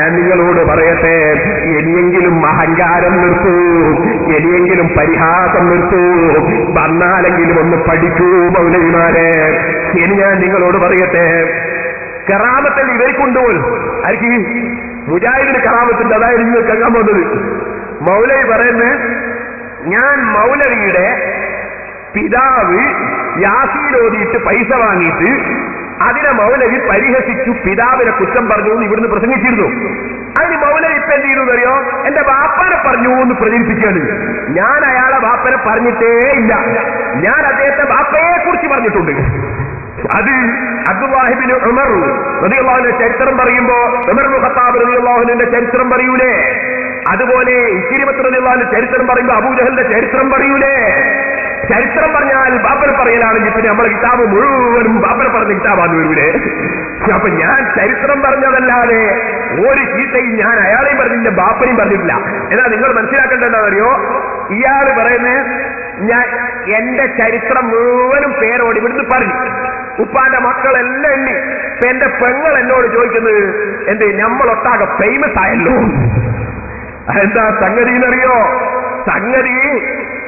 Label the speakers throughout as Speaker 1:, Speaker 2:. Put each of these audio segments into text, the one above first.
Speaker 1: ഞാൻ നിങ്ങളോട് പറയട്ടെ, ഇനിയെങ്കിലും അഹങ്കാരം നിർത്തൂ, ഇനിയെങ്കിലും പരിഹാസം നിർത്തൂ, വന്നാലെങ്കിലും ഒന്ന് പഠിക്കൂ മൗലവിമാരെ. ഇനി ഞാൻ നിങ്ങളോട് പറയട്ടെ, കറാമത്തിൽ ഇവർക്കുണ്ടോൽ ആർക്ക് മുജാഹിദിന് കറാമത്തുണ്ട്. അതായത് നിങ്ങൾ കേൾക്കാൻ പോകുന്നത് മൗലവി പറയുന്നത്, ഞാൻ മൗലവിയുടെ പിതാവ് യാസീനോദിയിട്ട് പൈസ വാങ്ങിയിട്ട് അതിനെ മൗലവി പരിഹസിച്ചു, പിതാവിനെ കുറ്റം പറഞ്ഞു എന്ന് ഇവിടുന്ന് പ്രസംഗിച്ചിരുന്നു. അതിന് മൗലവി ഇപ്പൊ എന്ത് ചെയ്തു അറിയോ? എന്റെ ബാപ്പനെ പറഞ്ഞു എന്ന് പ്രചരിപ്പിക്കുകയാണ്. ഞാൻ അയാളെ ബാപ്പനെ പറഞ്ഞിട്ടേ ഇല്ല, ഞാൻ അദ്ദേഹത്തെ ബാപ്പയെ കുറിച്ച് പറഞ്ഞിട്ടുണ്ട്. അത് അബ്ദുല്ലാഹിബ്നു ഉമർ റളിയല്ലാഹുവിന്റെ ചരിത്രം പറയുമ്പോ ഉമർ ഇബ്നു ഖത്താബ് റളിയല്ലാഹുവിന്റെ ചരിത്രം പറയൂലേ, അതുപോലെ ഇക്രിമത്ത് റളിയല്ലാഹുവിന്റെ ചരിത്രം പറയുമ്പോ അബൂജഹലിന്റെ ചരിത്രം പറയൂലേ. ചരിത്രം പറഞ്ഞാൽ ബാപ്പനെ പറയലാണെങ്കിൽ പിന്നെ നമ്മളെ കിതാബ് മുഴുവനും ബാപ്പനെ പറഞ്ഞ കിതാബാണ് വരൂലേ. അപ്പൊ ഞാൻ ചരിത്രം പറഞ്ഞതല്ലാതെ ഒരു ചീത്തയും ഞാൻ അയാളെയും പറഞ്ഞില്ല, ബാപ്പനെയും പറഞ്ഞിട്ടില്ല. എന്നാ നിങ്ങൾ മനസ്സിലാക്കേണ്ടതെന്നറിയോ, ഇയാള് പറയുന്നത് ഞാൻ എന്റെ ചരിത്രം മുഴുവനും പേരോട് ഇവിടുന്ന് പറഞ്ഞു, ഉപ്പാന്റെ മക്കളെല്ലാം എണ്ണി. ഇപ്പൊ എന്റെ പെങ്ങൾ എന്നോട് ചോദിക്കുന്നത്, എന്ത് നമ്മളൊട്ടാകെ ഫേമസ് ആയല്ലോ. എന്താ സംഗതി എന്നറിയോ? സംഗതി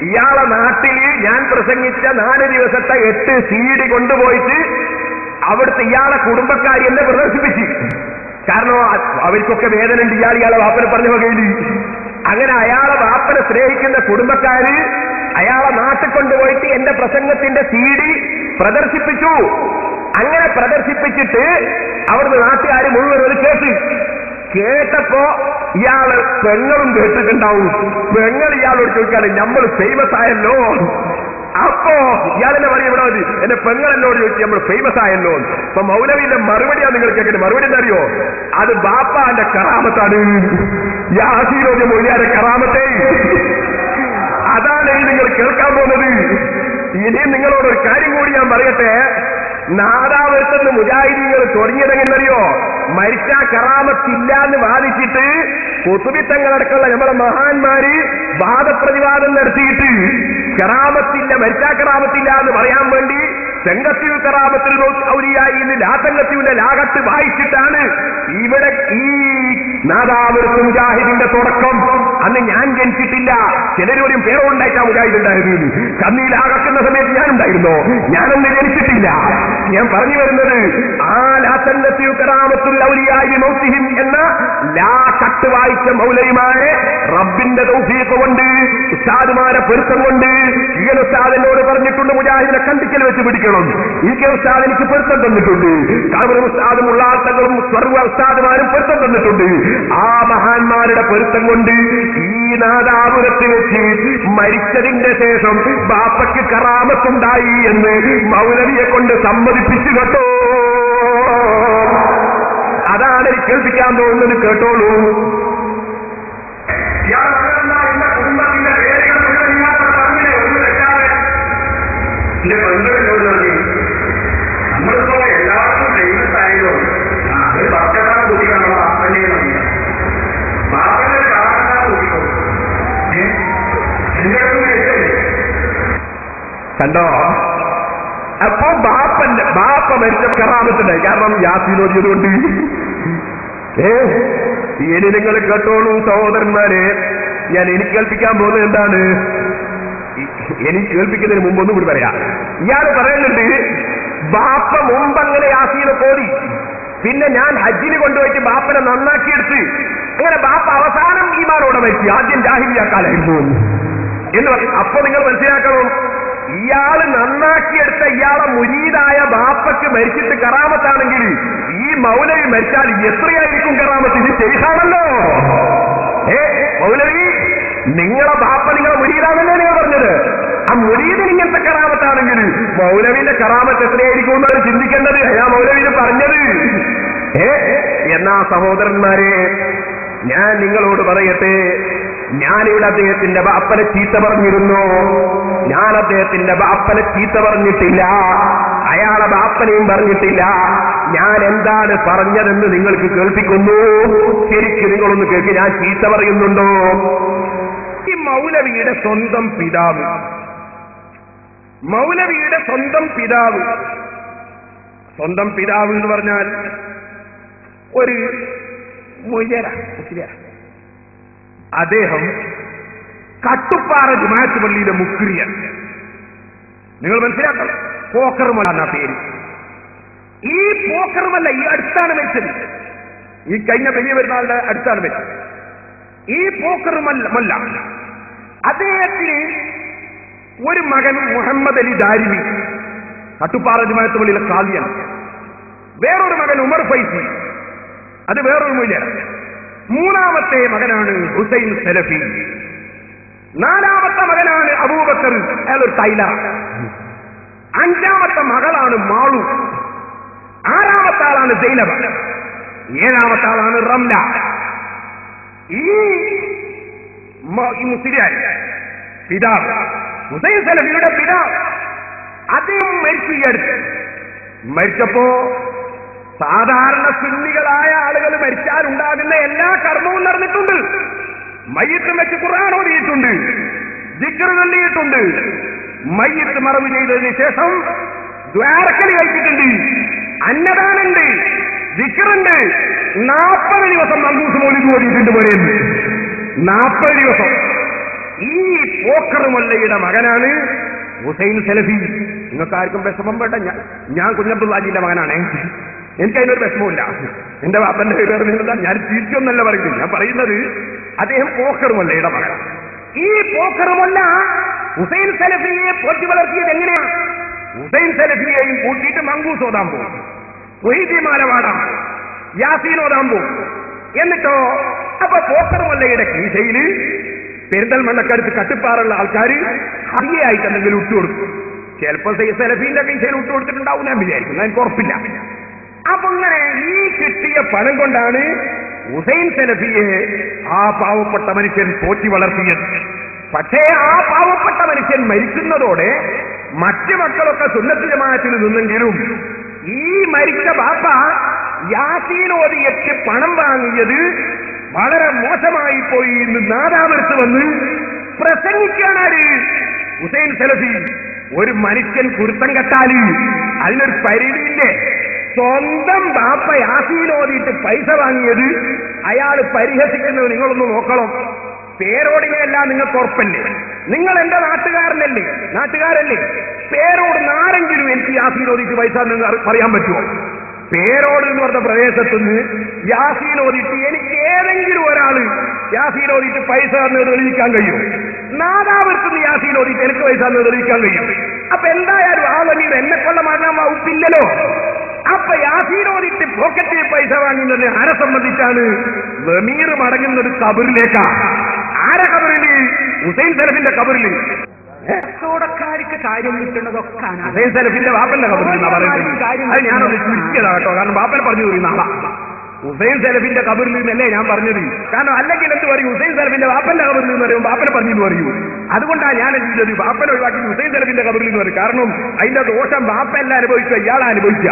Speaker 1: ഇയാളെ നാട്ടിൽ ഞാൻ പ്രസംഗിച്ച 4 ദിവസത്തെ 8 CD കൊണ്ടുപോയിട്ട് അവിടുത്തെ ഇയാളെ കുടുംബക്കാരി എന്നെ പ്രദർശിപ്പിച്ചു. കാരണം അവർക്കൊക്കെ വേദന ഉണ്ട് ഇയാളെ വാപ്പനെ പറഞ്ഞ വകയിൽ. അങ്ങനെ അയാളെ വാപ്പനെ സ്നേഹിക്കുന്ന കുടുംബക്കാര് അയാളെ നാട്ടിൽ കൊണ്ടുപോയിട്ട് എന്റെ പ്രസംഗത്തിന്റെ CD പ്രദർശിപ്പിച്ചു. അങ്ങനെ പ്രദർശിപ്പിച്ചിട്ട് അവിടുന്ന് നാട്ടുകാര് മുഴുവൻ ഒരു കേട്ടപ്പോ ഇയാള് പെങ്ങളും കേട്ടിട്ടുണ്ടാവും. പെങ്ങൾ ഇയാളോട് ചോദിക്കാറ്, നമ്മൾ ഫേമസ് ആയല്ലോ. അപ്പോ ഇയാളെന്നെ പറയും, ഇവിടെ മതി, എന്റെ പെങ്ങൾ എന്നോട് ചോദിച്ചു നമ്മൾ ഫേമസ് ആയല്ലോ. അപ്പൊ മൗലവിന്റെ മറുപടിയാണ് നിങ്ങൾ കേൾക്കുന്നത്. മറുപടി എന്താ അറിയോ? അത് ബാപ്പാന്റെ കറാമത്താണ്, യാസീനോദി മൊഴിയാരെ കറാമത്തെ. അതാണ് നിങ്ങൾ കേൾക്കാൻ പോകുന്നത്. ഇനിയും നിങ്ങളോട് ഒരു കാര്യം കൂടി ഞാൻ പറയട്ടെ. നാദാവൃത്തന്ന് മുജാഹിദീങ്ങൾ തുടങ്ങിയതെന്നറിയോ? മരിച്ച കറാമത്തില്ല എന്ന് വാദിച്ചിട്ട് കുതുബിത്തങ്ങളടക്കമുള്ള നമ്മളെ മഹാന്മാര് വാദപ്രതിവാദം നടത്തിയിട്ട് കറാമത്തില്ല, മരിച്ച കറാമത്തില്ല എന്ന് പറയാൻ വേണ്ടി സെങ്കത്തിൽ കറാമത്തിൽ ഔലിയായി ലാസംഗത്തിന്റെ ലാകത്ത് വായിച്ചിട്ടാണ് ഇവിടെ ഈ നാദാവൃത്ത മുജാഹിദിന്റെ തുടക്കം. അന്ന് ഞാൻ ജനിച്ചിട്ടില്ല, ചിലരും പേരുണ്ടായിട്ടാ മുജാഹിദ് ഉണ്ടായിരുന്നു. കന്നിയിലാകക്കുന്ന സമയത്ത് ഞാനുണ്ടായിരുന്നോ? ഞാനൊന്നും ജനിച്ചിട്ടില്ല. ഞാൻ പറഞ്ഞു വരുന്നത്, ആ ലാസംഗത്തിൽ കറാമത്തുൽ ഔലിയായി മൗത്തിഹിം എന്ന ലാകത്ത് വായിച്ച മൗലവിമാരെ റബ്ബിന്റെ തൗഫീഖ് കൊണ്ട്, ഉസ്താദുമാരെ പൊരുത്തം കൊണ്ട്, ഈ ഉസ്താദിനോട് പറഞ്ഞിട്ടുണ്ട് മുജാഹിദിനെ കണ്ടിക്കൽ വെച്ച് പിടിക്കണം. ഈ ഉസ്താദ് എനിക്ക് പൊരുത്തം തന്നിട്ടുണ്ട്. കാബർ ഉസ്താദും ഉള്ളാത്തകളും സർവ്വ ഉസ്താദുമാരും പൊരുത്തം തന്നിട്ടുണ്ട്. ആ മഹാന്മാരുടെ പൊരുത്തം കൊണ്ട് ഈ നാദാപുരത്ത് വെച്ച് മരിച്ചതിന്റെ ശേഷം ബാപ്പയ്ക്ക് കറാമത്തുണ്ടായി എന്ന് മൗലവിയെ കൊണ്ട് സമ്മതിപ്പിച്ചു കേട്ടോ. അതാണ് എനിക്ക് കേൾപ്പിക്കാൻ തോന്നുന്നത്. കേട്ടോളൂ. കുടുംബത്തിന്റെ പേരുകൾ ഒന്നും തെറ്റാതെ നമ്മളിപ്പോ എല്ലാവർക്കും ഫേമസ് ആയതോ അത് ഭക്തക്കാർ കൂട്ടിക്കാണോ ബാപ്പന്റെ ബാപ്പന്റെ കാരണക്കാർ കൂട്ടിക്കോ. കണ്ടോ? അപ്പൊ ബാപ്പ മരിച്ച കറാമത്തുണ്ടായി. കാരണം യാസീനോദിയതുകൊണ്ട്. ഇനി നിങ്ങൾ കേട്ടോളൂ സഹോദരന്മാരെ, ഞാൻ എനിക്ക് കേൾപ്പിക്കാൻ പോകുന്നത് എന്താണ്? എനിക്ക് കേൾപ്പിക്കുന്നതിന് മുമ്പ് ഒന്നും കൂടി പറയാം. ഇയാൾ പറയുന്നുണ്ട്, ബാപ്പ മുമ്പ് അങ്ങനെ യാസീനെ പോടി, പിന്നെ ഞാൻ ഹജ്ജിന് കൊണ്ടുപോയിട്ട് ബാപ്പനെ നന്നാക്കിയെടുത്ത്, അങ്ങനെ ബാപ്പ അവസാനം ഈമാനോടെ മരിച്ചു. ആദ്യം ജാഹിലിയാക്കാലായിരുന്നു എന്ന് പറയും. അപ്പൊ നിങ്ങൾ മനസ്സിലാക്കണം, ഇയാള് നന്നാക്കിയെടുത്ത ഇയാളെ മുരീദായ ബാപ്പയ്ക്ക് മരിച്ചിട്ട് കറാമത്താണെങ്കിൽ ഈ മൗലവി മരിച്ചാൽ എത്രയായിരിക്കും കറാമത്ത്? ഇത് ശരിയാണല്ലോ. മൗലവി നിങ്ങളെ ബാപ്പ നിങ്ങളെ മുരീദാന്നല്ലേ നിങ്ങൾ പറഞ്ഞത്? ആ മുരീദിന് ഇങ്ങനത്തെ കറാമത്താണെങ്കിൽ മൗലവിന്റെ കറാമത്ത് എത്രയായിരിക്കും എന്നാണ് ചിന്തിക്കേണ്ടത്. അയാ മൗലവിന് പറഞ്ഞത്. എന്നാ സഹോദരന്മാരെ, ഞാൻ നിങ്ങളോട് പറയട്ടെ, ഞാനിവിടെ അദ്ദേഹത്തിന്റെ ബാപ്പനെ ചീത്ത പറഞ്ഞിരുന്നു. ഞാൻ അദ്ദേഹത്തിന്റെ ബാപ്പനെ ചീത്ത പറഞ്ഞിട്ടില്ല, അയാളെ ബാപ്പനെയും പറഞ്ഞിട്ടില്ല. ഞാൻ എന്താണ് പറഞ്ഞതെന്ന് നിങ്ങൾക്ക് കേൾപ്പിക്കുന്നു. ശരിക്കും നിങ്ങളൊന്ന് കേൾക്ക്. ഞാൻ ചീത്ത പറയുന്നുണ്ടോ? ഈ മൗലവിയുടെ സ്വന്തം പിതാവ്, മൗലവിയുടെ സ്വന്തം പിതാവ്, സ്വന്തം പിതാവ് എന്ന് പറഞ്ഞാൽ മൊയ്യര അദ്ദേഹം കട്ടുപ്പാറ ജുമാഅത്ത് പള്ളിയിലെ മുക്രിയൻ. നിങ്ങൾ മനസ്സിലാക്കണം, പോക്കർമല്ല എന്ന പേര്. ഈ പോക്കർമല്ല ഈ അടുത്താണ് മരിച്ചത്, ഈ കഴിഞ്ഞ വലിയ പെരുന്നാളിന്റെ അടുത്താണ് മരിച്ചത്. ഈ പോക്കർമല്ല അദ്ദേഹത്തിന് ഒരു മകൻ മുഹമ്മദ് അലി ദാരിമി, കട്ടുപ്പാറ ജുമാഅത്ത് പള്ളിയിലെ ഖാദിയാണ്. വേറൊരു മകൻ ഉമർ ഫൈസി, അത് വേറൊരു മൂല്യാണ്. മൂന്നാമത്തെ മകനാണ് ഹുസൈൻ സലഫി. നാലാമത്തെ മകനാണ് അബൂബക്കർ, അയാളൊരു ടൈലർ. അഞ്ചാമത്തെ മകളാണ് മാളു. ആറാമത്തെ ആളാണ് സൈനബ. ഏഴാമത്തെ ആളാണ് റംല. ഈ മുസ്ലിയാർ പിതാവ് ഹുസൈൻ സലഫിയുടെ പിതാവ് അദ്ദേഹം മരിച്ചു. ഈ അടുത്ത് മരിച്ചപ്പോ സാധാരണ സുന്നികളായ ആളുകൾ മരിച്ചാൽ ഉണ്ടാകുന്ന എല്ലാ കർമ്മവും നടന്നിട്ടുണ്ട്. മയ്യത്ത് വെച്ച് ഖുർആൻ ഓതിയിട്ടുണ്ട്, ദിക്ർ ചൊല്ലിയിട്ടുണ്ട്, മയ്യത്ത് മറവ് ചെയ്തതിന് ശേഷം ദ്വാരക്കൽ കഴിച്ചിട്ടുണ്ട്, അന്നദാനുണ്ട്, ദിക്റുണ്ട്. 40 ദിവസം മങ്കൂസ് മൗലിദ് ഓതിയിട്ടുണ്ട്. പോലെയുണ്ട് 40 ദിവസം. ഈ പോക്കറുമല്ലയുടെ മകനാണ് ഹുസൈൻ സലഫി. നിങ്ങൾക്ക് ആർക്കും വിഷമം വേണ്ട, ഞാൻ കുഞ്ഞബ്ദുല്ലാജിന്റെ മകനാണേ, എനിക്കതിനൊരു വിഷമമില്ല. എന്റെ ബാപ്പന്റെ പേര് പറഞ്ഞാൽ ഞാൻ തിരിച്ചൊന്നല്ല പറയുന്നത്, ഞാൻ പറയുന്നത് അദ്ദേഹം പോക്കറുമല്ലയുടെ മകനാണ്. ഈ പോക്കറുമല്ല ഹുസൈൻ സലഫിയെ പോറ്റി വളർത്തിയത് എങ്ങനെയാണ്? ഹുസൈൻ സലഫിയെയും കൂട്ടിയിട്ട് മങ്കൂസ് ഓതാൻ പോകും, വൈദ്യമാല പാടാൻ പോകും, യാസീൻ ഓതാൻ പോകും. എന്നിട്ടോ അപ്പൊ പോക്കറുമല്ലയുടെ കീശയില് പെരിന്തൽമണ്ണക്കടുത്ത് കട്ടിപ്പാറുള്ള ആൾക്കാർ ഹരിയായിട്ട് എന്തെങ്കിലും ഇട്ടുകൊടുക്കും. ചിലപ്പോൾ സലഫീന്റെ കീശയിൽ ഇട്ടുകൊടുത്തിട്ടുണ്ടാവും, ഞാൻ വിചാരിക്കുന്നു, എനിക്ക് ഉറപ്പില്ല. അപ്പൊ ഇങ്ങനെ ഈ കിട്ടിയ പണം കൊണ്ടാണ് ഹുസൈൻ സലഫിയെ ആ പാവപ്പെട്ട മനുഷ്യൻ പോറ്റി വളർത്തിയത്. പക്ഷേ ആ പാവപ്പെട്ട മനുഷ്യൻ മരിക്കുന്നതോടെ മറ്റു മക്കളൊക്കെ സുന്നത്ത് ജമാഅത്തിൽ നിന്നെങ്കിലും ഈ മരിച്ച ബാപ്പ യാസീൻ ഓതിയിട്ട് പണം വാങ്ങിയത് വളരെ മോശമായി പോയി എന്ന് നാദാമടുത്ത് വന്ന് പ്രസംഗിക്കാനാണ് ഹുസൈൻ സലഫി. ഒരു മനുഷ്യൻ കുരുത്തം കെട്ടാല് അതിനൊരു പരിധിയില്ലേ? സ്വന്തം ബാപ്പ യാസീൻ ഓതിയിട്ട് പൈസ വാങ്ങിയത് അയാൾ പരിഹസിക്കുന്നത് നിങ്ങളൊന്ന് നോക്കണം. പേരോടിനെയല്ല നിങ്ങൾക്ക് ഉറപ്പല്ലേ? നിങ്ങൾ എന്റെ നാട്ടുകാരല്ലേ? പേരോട് നാരെങ്കിലും എനിക്ക് യാസീൻ ഓതിയിട്ട് പൈസ പറയാൻ പറ്റുമോ? പേരോട് എന്ന് പറഞ്ഞ പ്രദേശത്തുനിന്ന് യാസീൻ ഓതിയിട്ട് എനിക്ക് ഏതെങ്കിലും ഒരാള് യാസീൻ ഓതിയിട്ട് പൈസ എന്ന് തെളിയിക്കാൻ കഴിയും? നാദാപുരത്തുനിന്ന് യാസീൻ ഓതിയിട്ട് എനിക്ക് പൈസ എന്ന് തെളിയിക്കാൻ കഴിയും? അപ്പൊ എന്തായാലും ആ വലിയ എന്നെ കൊള്ള മാറ്റാൻ വകുപ്പില്ലല്ലോ. അപ്പൊ യാസീൻ ഓതിയിട്ട് പോക്കറ്റിൽ പൈസ വാങ്ങുന്നത് ആരെ സംബന്ധിച്ചാണ്? വെമീർ മടങ്ങുന്നത് കബറിലേക്കാ. ആരെ കബറില്? ഹുസൈൻ സലഫിന്റെ കബറില്. കച്ചവടക്കാർക്ക് കാര്യം കിട്ടുന്നതൊക്കെ ഹുസൈൻ സലഫിന്റെ ബാപ്പന്റെ കബറിൽ പറയുന്നത്. അത് ഞാനൊന്ന് ചുരുക്കിയതാ കേട്ടോ, കാരണം ബാപ്പനെ പറഞ്ഞു പോയി നാളെ ഹുസൈൻ സലഫിന്റെ കബറിൽ നിന്നല്ലേ ഞാൻ പറഞ്ഞത്. കാരണം അല്ലെങ്കിൽ എന്ത് പറയും? ഹുസൈൻ സലഫിന്റെ ബാപ്പന്റെ കബറിൽ നിന്ന് പറയും, ബാപ്പനെ പറഞ്ഞു പറയൂ. അതുകൊണ്ടാണ് ഞാൻ എന്ത് ചെയ്തത്? ബാപ്പനെ ഒഴിവാക്കി ഹുസൈൻ സലഫിന്റെ കബറിൽ നിന്ന് പറയും. കാരണം അതിന്റെ ദോഷം ബാപ്പ എല്ലാം അനുഭവിക്കുക, ഇയാളെ അനുഭവിക്കുക.